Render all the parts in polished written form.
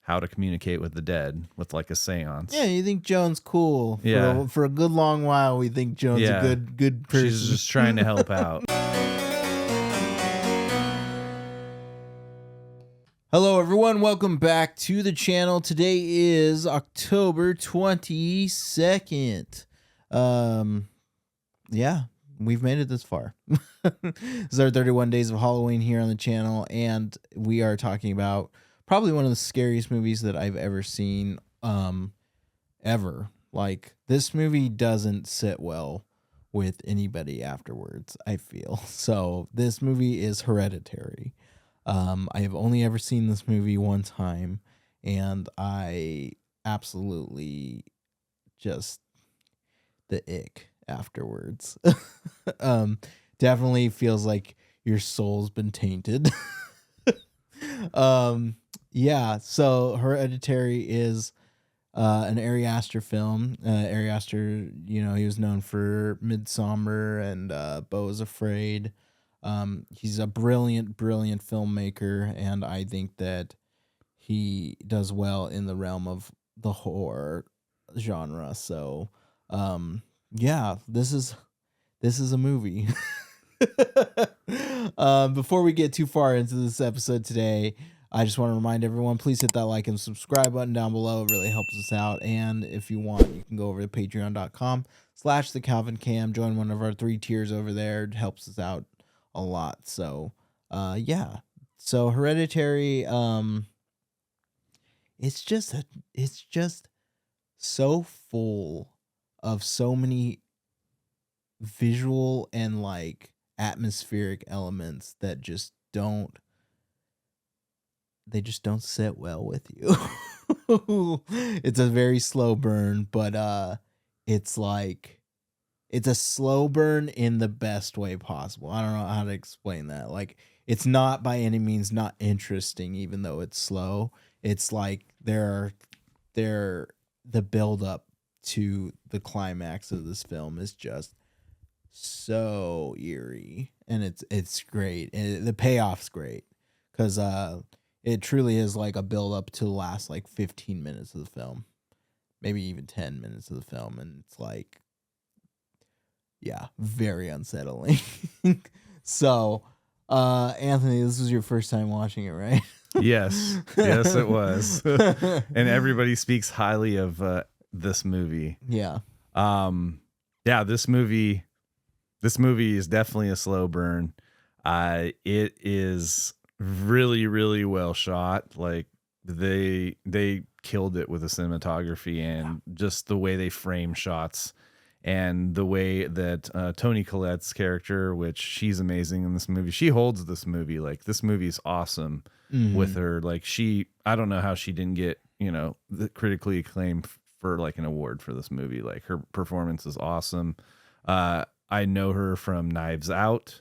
how to communicate with the dead with like a seance. Yeah, you think Joan's cool. Yeah. For a good long while, we think Joan's a good person. She's just trying to help out. Hello, everyone. Welcome back to the channel. Today is October 22nd. Yeah, we've made it this far. This is our 31 days of Halloween here on the channel, and we are talking about probably one of the scariest movies that I've ever seen, ever. Like, this movie doesn't sit well with anybody afterwards, I feel. So this movie is Hereditary. I have only ever seen this movie one time, and I absolutely just the ick afterwards. Definitely feels like your soul's been tainted. Yeah, so Hereditary is an Ari Aster film. Ari Aster, he was known for Midsommar and Beau is Afraid. He's a brilliant filmmaker, and I think that he does well in the realm of the horror genre. So, yeah, this is a movie. Before we get too far into this episode today, I just want to remind everyone, please hit that like and subscribe button down below. It really helps us out. And if you want, you can go over to patreon.com/thecalvincam. Join one of our 3 tiers over there. It helps us out a lot. So, yeah. So Hereditary, it's just so full of so many visual and like atmospheric elements that just don't sit well with you. It's a very slow burn, but it's like it's a slow burn in the best way possible. I don't know how to explain that. Like, it's not by any means not interesting, even though it's slow. It's like the build up to the climax of this film is just so eerie, and it's great. And the payoff's great because it truly is like a build up to the last like 15 minutes of the film, maybe even 10 minutes of the film, and it's like, yeah, very unsettling. So, Anthony, this was your first time watching it, right? Yes, it was. And everybody speaks highly of this movie. Yeah. Yeah, this movie is definitely a slow burn. It is really, really well shot. Like, they killed it with the cinematography and just the way they frame shots. And the way that Toni Collette's character, which she's amazing in this movie, she holds this movie. Like, this movie is awesome with her. Like, I don't know how she didn't get, the critically acclaimed for like an award for this movie. Like, her performance is awesome. I know her from Knives Out.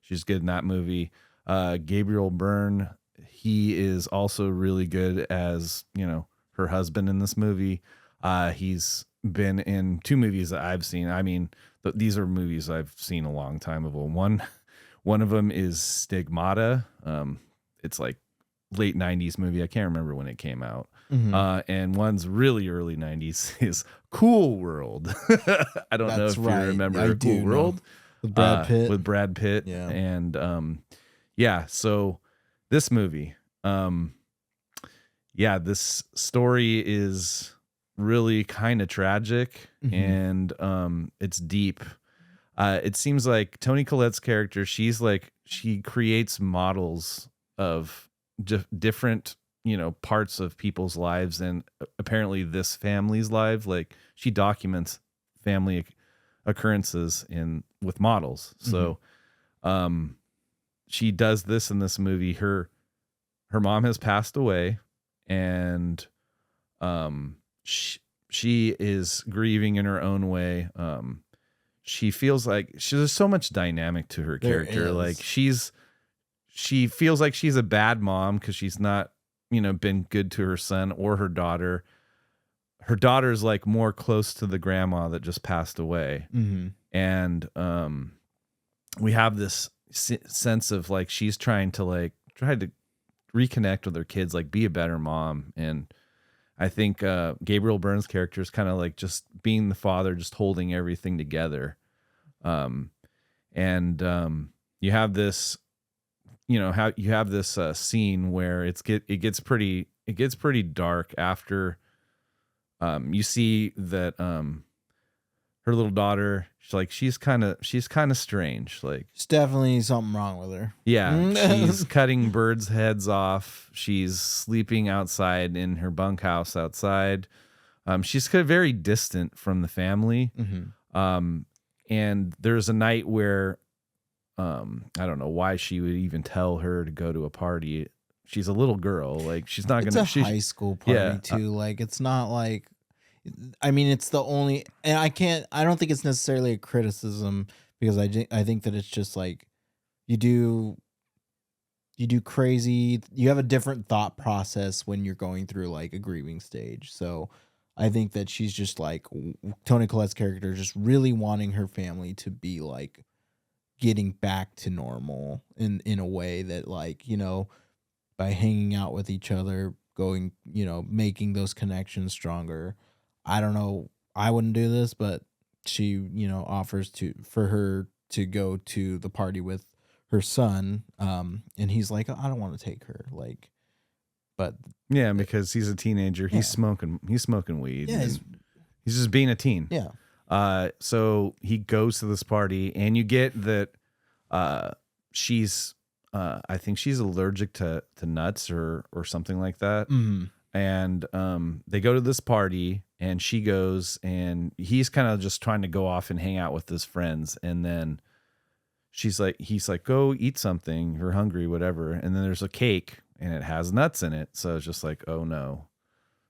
She's good in that movie. Gabriel Byrne, he is also really good as, her husband in this movie. He's been in 2 movies that I've seen. I mean, these are movies I've seen a long time ago. One of them is Stigmata. It's like late 90s movie. I can't remember when it came out. And one's really early 90s is Cool World. I don't know if you remember Cool World with Brad Pitt. Yeah. And yeah, so this movie, this story is really kind of tragic, and it's deep. It seems like Toni Collette's character, she creates models of different, parts of people's lives, and apparently this family's life. Like, she documents family occurrences with models. So she does this in this movie. Her mom has passed away, and she is grieving in her own way. She feels like there's so much dynamic to her character. Like, she feels like she's a bad mom because she's not, been good to her son or her daughter. Her daughter's like more close to the grandma that just passed away. And we have this sense of like she's trying to reconnect with their kids, like be a better mom. And I think Gabriel Byrne's character is kind of like just being the father, just holding everything together. And you have this, how you have this scene where it gets pretty dark after you see that her little daughter, she's kind of strange. Like, There's definitely something wrong with her. yeah, she's cutting birds' heads off. She's sleeping outside in her bunkhouse outside. She's kind of very distant from the family. And there's a night where I don't know why she would even tell her to go to a party. She's a little girl. Like, she's not gonna. It's a high school party too. Like, it's not like. I mean, it's the only, and I don't think it's necessarily a criticism, because I think that it's just like you do crazy. You have a different thought process when you're going through like a grieving stage. So I think that she's just like, Toni Collette's character, just really wanting her family to be like getting back to normal in a way that, like, by hanging out with each other, going, making those connections stronger. I don't know. I wouldn't do this, but she, offers for her to go to the party with her son. And he's like, I don't want to take her. Like, but yeah, because he's a teenager. He's smoking weed. Yeah, he's just being a teen. Yeah. So he goes to this party, and you get that she's I think she's allergic to nuts or something like that. Mm-hmm. And they go to this party, and she goes, and he's kind of just trying to go off and hang out with his friends. And then he's like, go eat something. You're hungry, whatever. And then there's a cake, and it has nuts in it. So it's just like, oh no.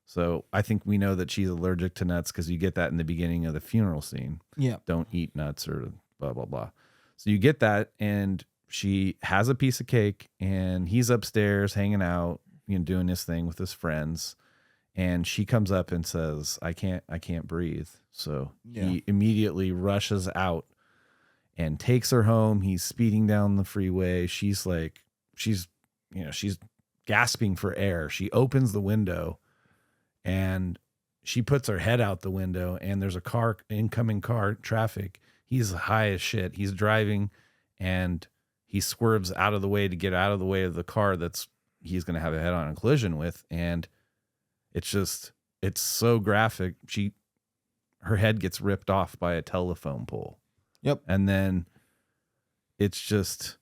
So I think we know that she's allergic to nuts, because you get that in the beginning of the funeral scene. Yeah. Don't eat nuts or blah, blah, blah. So you get that, and she has a piece of cake, and he's upstairs hanging out, doing his thing with his friends. And she comes up and says, I can't breathe. So he immediately rushes out and takes her home. He's speeding down the freeway. She's gasping for air. She opens the window, and she puts her head out the window, and there's a incoming car traffic. He's high as shit. He's driving, and he swerves out of the way to get out of the way of the car he's going to have a head-on collision with. And it's so graphic. Her head gets ripped off by a telephone pole. Yep. And then it's just,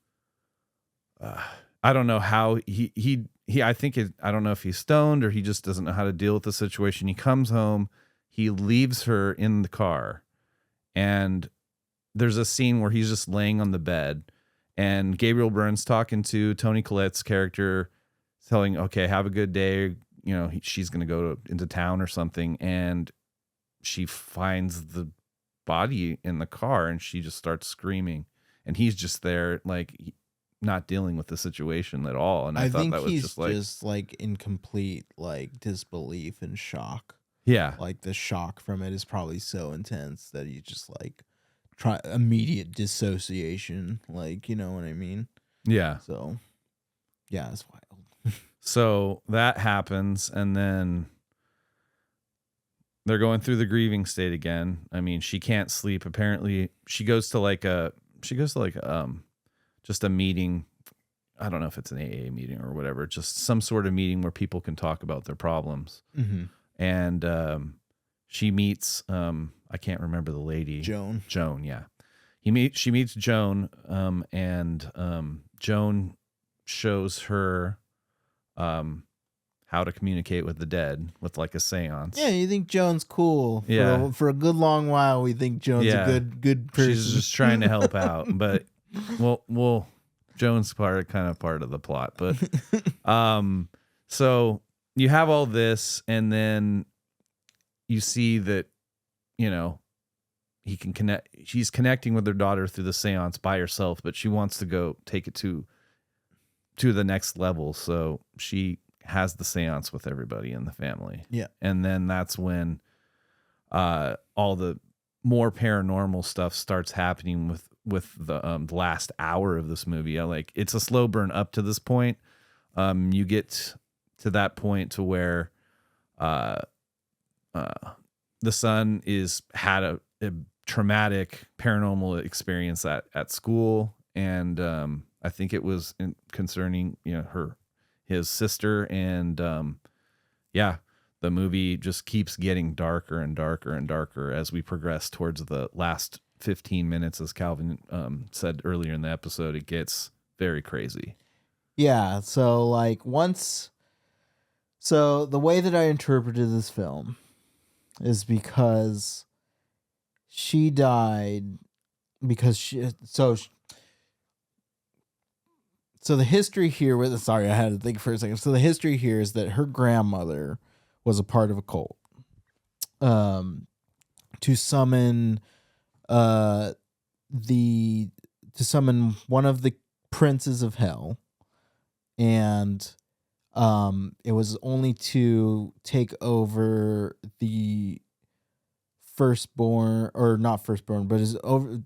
I don't know how I don't know if he's stoned or he just doesn't know how to deal with the situation. He comes home, he leaves her in the car, and there's a scene where he's just laying on the bed, and Gabriel Byrne's talking to Toni Collette's character, telling, okay, have a good day. She's going to go into town or something. And she finds the body in the car, and she just starts screaming, and he's just there, like, not dealing with the situation at all. And I thought that was just like in complete like disbelief and shock. Yeah. Like, the shock from it is probably so intense that he's just like immediate dissociation. Like, you know what I mean? Yeah. So yeah, it's wild. So that happens, and then they're going through the grieving state again. I mean, she can't sleep. Apparently, she goes to just a meeting. I don't know if it's an AA meeting or whatever, just some sort of meeting where people can talk about their problems. Mm-hmm. And she meets I can't remember the lady. Joan, yeah. She meets Joan, and Joan shows her how to communicate with the dead with like a seance. Yeah, you think Joan's cool. Yeah. For a good long while, we think Joan's a good person. She's just trying to help out, but Joan's kind of part of the plot. But so you have all this, and then you see that, he can connect. She's connecting with her daughter through the seance by herself, but she wants to go take it to the next level. So she has the seance with everybody in the family. Yeah. And then that's when all the more paranormal stuff starts happening with the last hour of this movie. It's a slow burn up to this point. You get to that point to where uh, the son is had a traumatic paranormal experience at school, and I think it was concerning his sister, and the movie just keeps getting darker and darker and darker as we progress towards the last 15 minutes. As Calvin said earlier in the episode, it gets very crazy. Yeah, so like so the way that I interpreted this film is because she died because so the history here with sorry, I had to think for a second. So the history here is that her grandmother was a part of a cult. To summon one of the princes of hell, and it was only to take over the firstborn, or not firstborn, but is over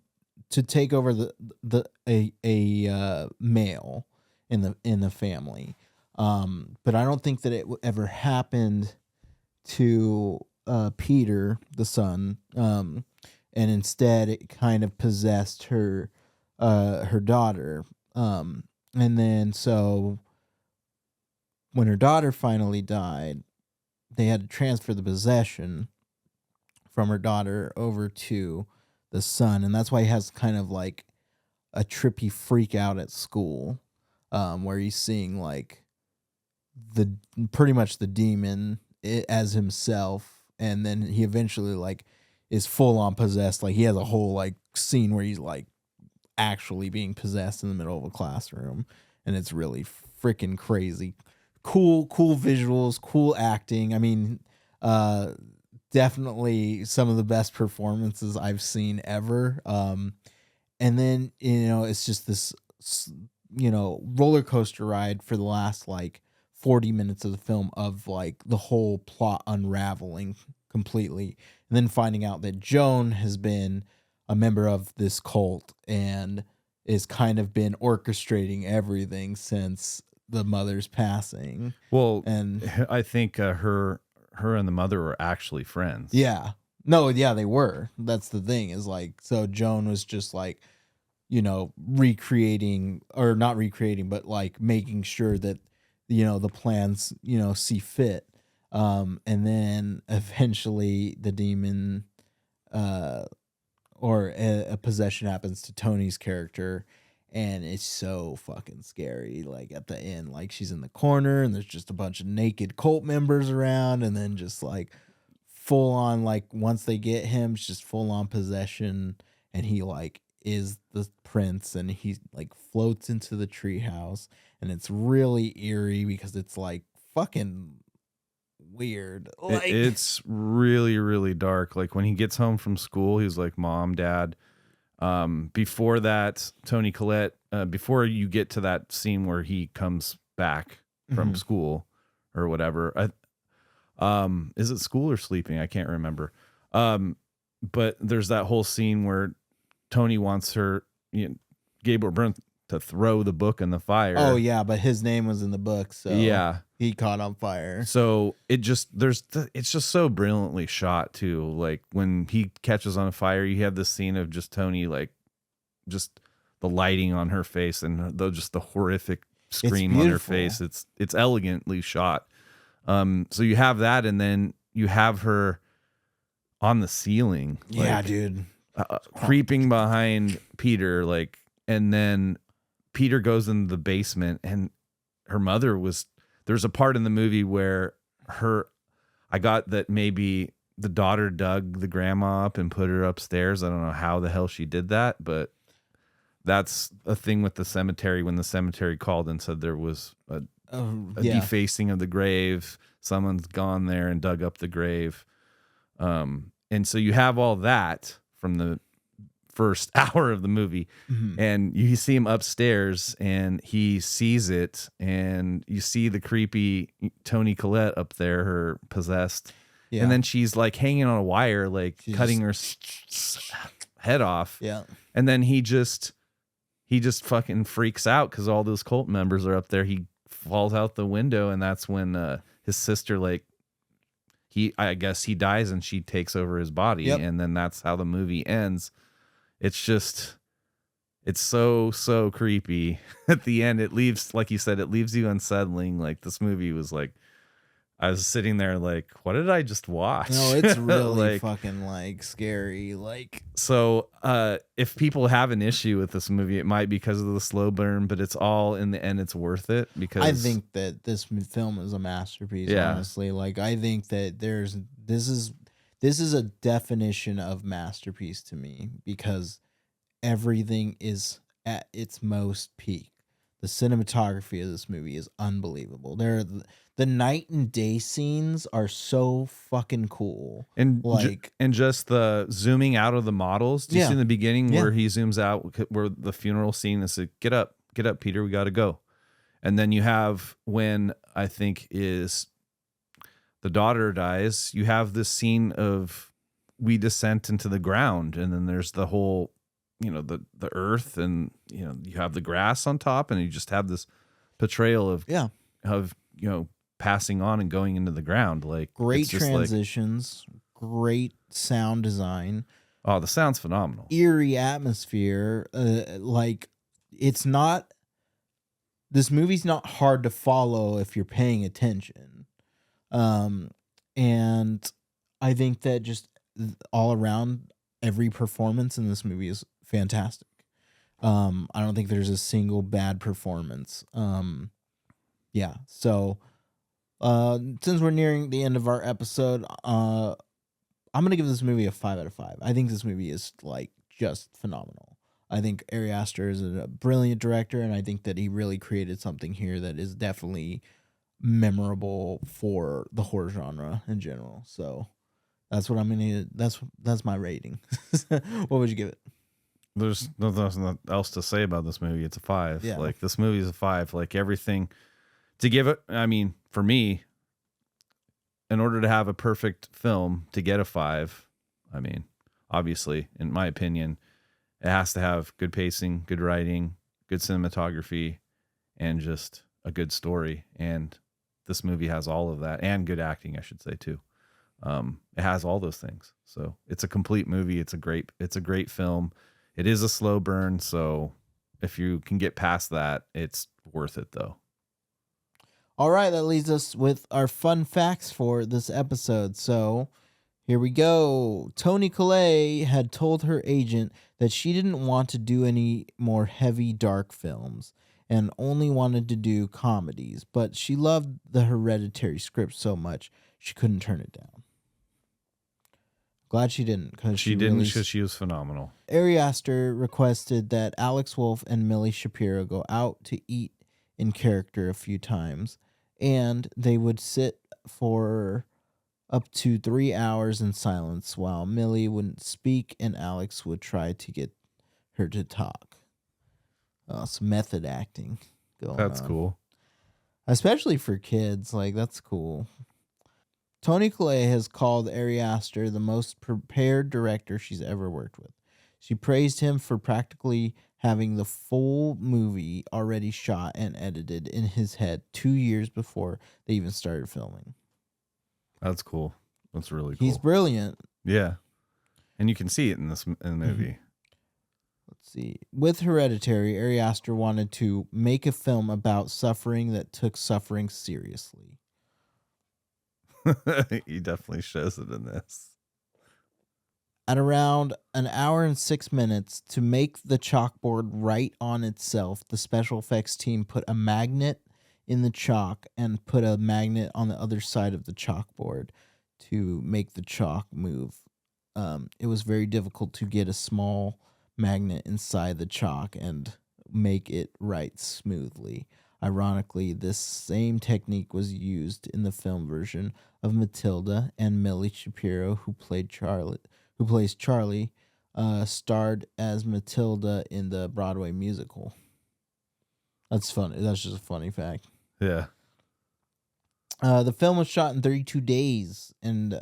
to take over a male in the family. But I don't think that it ever happened to Peter, the son. And instead it kind of possessed her daughter. And then so when her daughter finally died, they had to transfer the possession from her daughter over to the son, and that's why he has kind of like a trippy freak out at school, where he's seeing like pretty much the demon as himself, and then he eventually like is full on possessed. Like he has a whole like scene where he's like actually being possessed in the middle of a classroom, and it's really freaking crazy. Cool visuals, cool acting. I mean, definitely some of the best performances I've seen ever. And then, it's just this, roller coaster ride for the last like 40 minutes of the film, of like the whole plot unraveling completely. And then finding out that Joan has been a member of this cult and is kind of been orchestrating everything since the mother's passing. Well, and I think her and the mother were actually friends. Yeah. No, yeah, they were. That's the thing, is like, so Joan was just like, recreating, or not recreating, but like making sure that, the plans, see fit. And then eventually the demon, or a possession happens to Tony's character, and it's so fucking scary. Like at the end, like she's in the corner and there's just a bunch of naked cult members around, and then just like full on, like once they get him, it's just full on possession, and he like is the prince, and he like floats into the treehouse, and it's really eerie because it's like fucking weird. Like it's really, really dark. Like when he gets home from school, he's like, "Mom, Dad." Before that, Tony Collette, before you get to that scene where he comes back from school or whatever, is it school or sleeping? I can't remember. But there's that whole scene where Tony wants Gabriel Byrne to throw the book in the fire. Oh yeah, but his name was in the book, so yeah, he caught on fire. So it's just so brilliantly shot too. Like when he catches on fire, you have this scene of just Tony, like just the lighting on her face, and just the horrific scream on her face. It's elegantly shot. So you have that, and then you have her on the ceiling. Yeah, dude. Creeping behind Peter, like, and then Peter goes in the basement, and her mother was. There's a part in the movie where I got that maybe the daughter dug the grandma up and put her upstairs. I don't know how the hell she did that, but that's a thing with the cemetery. When the cemetery called and said there was a defacing of the grave, someone's gone there and dug up the grave. And so you have all that from the first hour of the movie, and you see him upstairs and he sees it, and you see the creepy Toni Collette up there, her possessed, and then she's like hanging on a wire, like she's cutting her head off, and then he just fucking freaks out because all those cult members are up there. He falls out the window, and that's when his sister, like, I guess he dies and she takes over his body. Yep. And then that's how the movie ends. It's just, it's so creepy. At the end, it leaves, like you said, it leaves you unsettling. Like, this movie was like, I was sitting there like, what did I just watch? No, it's really like, fucking like scary. Like, so if people have an issue with this movie, it might be because of the slow burn, but it's all, in the end, it's worth it, because I think that this film is a masterpiece. Yeah. Honestly, like I think that this is a definition of masterpiece to me, because everything is at its most peak. The cinematography of this movie is unbelievable. The night and day scenes are so fucking cool. and Like, and just the zooming out of the models. Do you Yeah. see in the beginning Yeah. where he zooms out, where the funeral scene is like, get up, Peter, we got to go. And then you have, when I think is the daughter dies, you have this scene of we descent into the ground, and then there's the whole, the earth, and you have the grass on top, and you just have this portrayal of yeah, passing on and going into the ground. Like, great it's just transitions, great sound design, the sound's phenomenal. eerie atmosphere. Like, it's not. This movie's not hard to follow if you're paying attention. And I think that just all around, every performance in this movie is fantastic. I don't think there's a single bad performance. Yeah. So, since we're nearing the end of our episode, I'm gonna give this movie a 5 out of 5. I think this movie is like just phenomenal. I think Ari Aster is a brilliant director, and I think that he really created something here that is definitely memorable for the horror genre in general. So that's what I'm gonna. That's my rating. What would you give it? There's nothing else to say about this movie. It's a 5. Yeah. Like, this movie is a 5. Like, everything to give it. I mean, for me, in order to have a perfect film to get a 5, I mean, obviously, in my opinion, it has to have good pacing, good writing, good cinematography, and just a good story. And this movie has all of that, and good acting, I should say, too. It has all those things. So it's a complete movie. It's a great film. It is a slow burn. So if you can get past that, it's worth it, though. All right, that leaves us with our fun facts for this episode. So here we go. Toni Collette had told her agent that she didn't want to do any more heavy, dark films and only wanted to do comedies, but she loved the Hereditary script so much she couldn't turn it down. Glad she didn't, because She didn't, because she was phenomenal. Ari Aster requested that Alex Wolff and Millie Shapiro go out to eat in character a few times, and they would sit for up to 3 hours in silence while Millie wouldn't speak and Alex would try to get her to talk. Some method acting going on. That's cool. Especially for kids. Like, that's cool. Toni Collette has called Ari Aster the most prepared director she's ever worked with. She praised him for practically having the full movie already shot and edited in his head 2 years before they even started filming. That's cool. That's really cool. He's brilliant. Yeah. And you can see it in the movie. Let's see. With Hereditary, Ari Aster wanted to make a film about suffering that took suffering seriously. He definitely shows it in this. At around an hour and 6 minutes, to make the chalkboard right on itself, the special effects team put a magnet in the chalk and put a magnet on the other side of the chalkboard to make the chalk move. It was very difficult to get a small magnet inside the chalk and make it write smoothly. Ironically, this same technique was used in the film version of Matilda, and Millie Shapiro, who plays Charlie, starred as Matilda in the Broadway musical. That's funny. That's just a funny fact. Yeah. The film was shot in 32 days and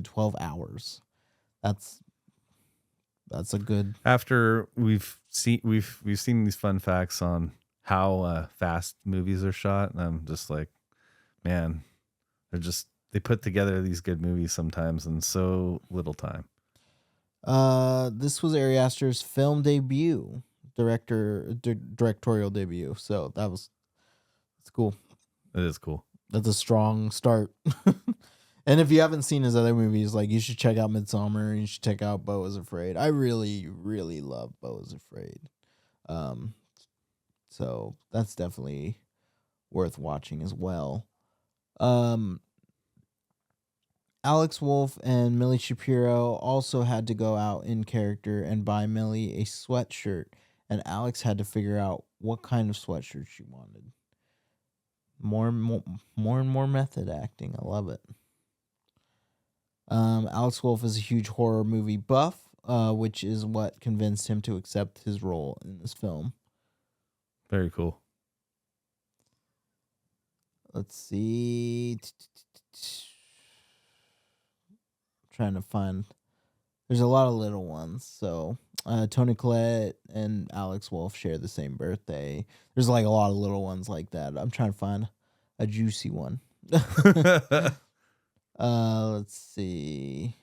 12 hours. That's a good. After we've seen these fun facts on how fast movies are shot. And I'm just like, man, they put together these good movies sometimes in so little time. This was Ari Aster's film debut, directorial debut. So it's cool. It is cool. That's a strong start. And if you haven't seen his other movies, like, you should check out Midsommar. You should check out Beau is Afraid. I really, really love Beau is Afraid. So that's definitely worth watching as well. Alex Wolff and Millie Shapiro also had to go out in character and buy Millie a sweatshirt, and Alex had to figure out what kind of sweatshirt she wanted. More and more method acting. I love it. Alex Wolff is a huge horror movie buff, which is what convinced him to accept his role in this film. Very cool. Let's see. Trying to find. There's a lot of little ones. So Toni Collette and Alex Wolff share the same birthday. There's like a lot of little ones like that. I'm trying to find a juicy one. Let's see.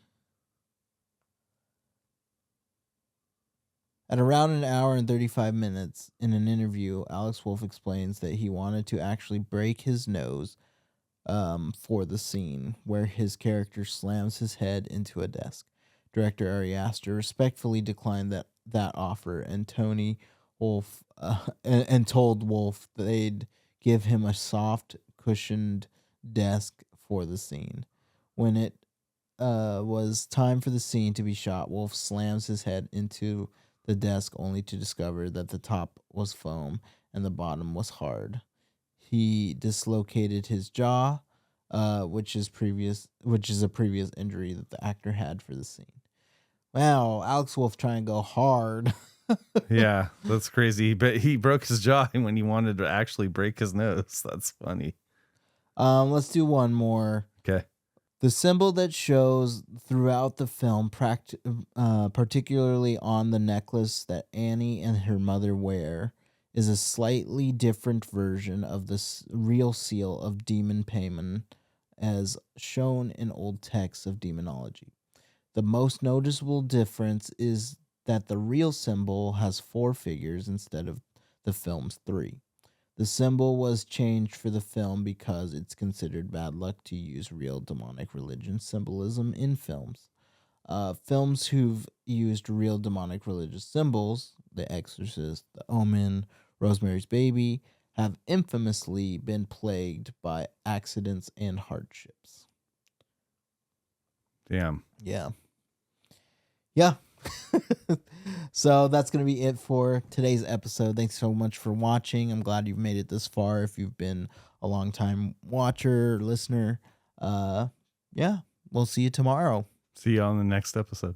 At around an hour and 35 minutes in an interview, Alex Wolff explains that he wanted to actually break his nose for the scene where his character slams his head into a desk. Director Ari Aster respectfully declined that offer, and Tony Wolff and told Wolff they'd give him a soft, cushioned desk for the scene. When it was time for the scene to be shot, Wolff slams his head into the desk only to discover that the top was foam and the bottom was hard. He dislocated his jaw, which is a previous injury that the actor had for the scene. Wow, Alex Wolff trying to go hard. Yeah, that's crazy. But he broke his jaw when he wanted to actually break his nose. That's funny. Let's do one more. Okay. The symbol that shows throughout the film, particularly on the necklace that Annie and her mother wear, is a slightly different version of the real seal of demon payment as shown in old texts of demonology. The most noticeable difference is that the real symbol has 4 figures instead of the film's 3. The symbol was changed for the film because it's considered bad luck to use real demonic religion symbolism in films. Films who've used real demonic religious symbols, The Exorcist, The Omen, Rosemary's Baby, have infamously been plagued by accidents and hardships. Damn. Yeah. So that's going to be it for today's episode. Thanks so much for watching. I'm glad you've made it this far. If you've been a long time watcher, listener, we'll see you tomorrow. See you on the next episode.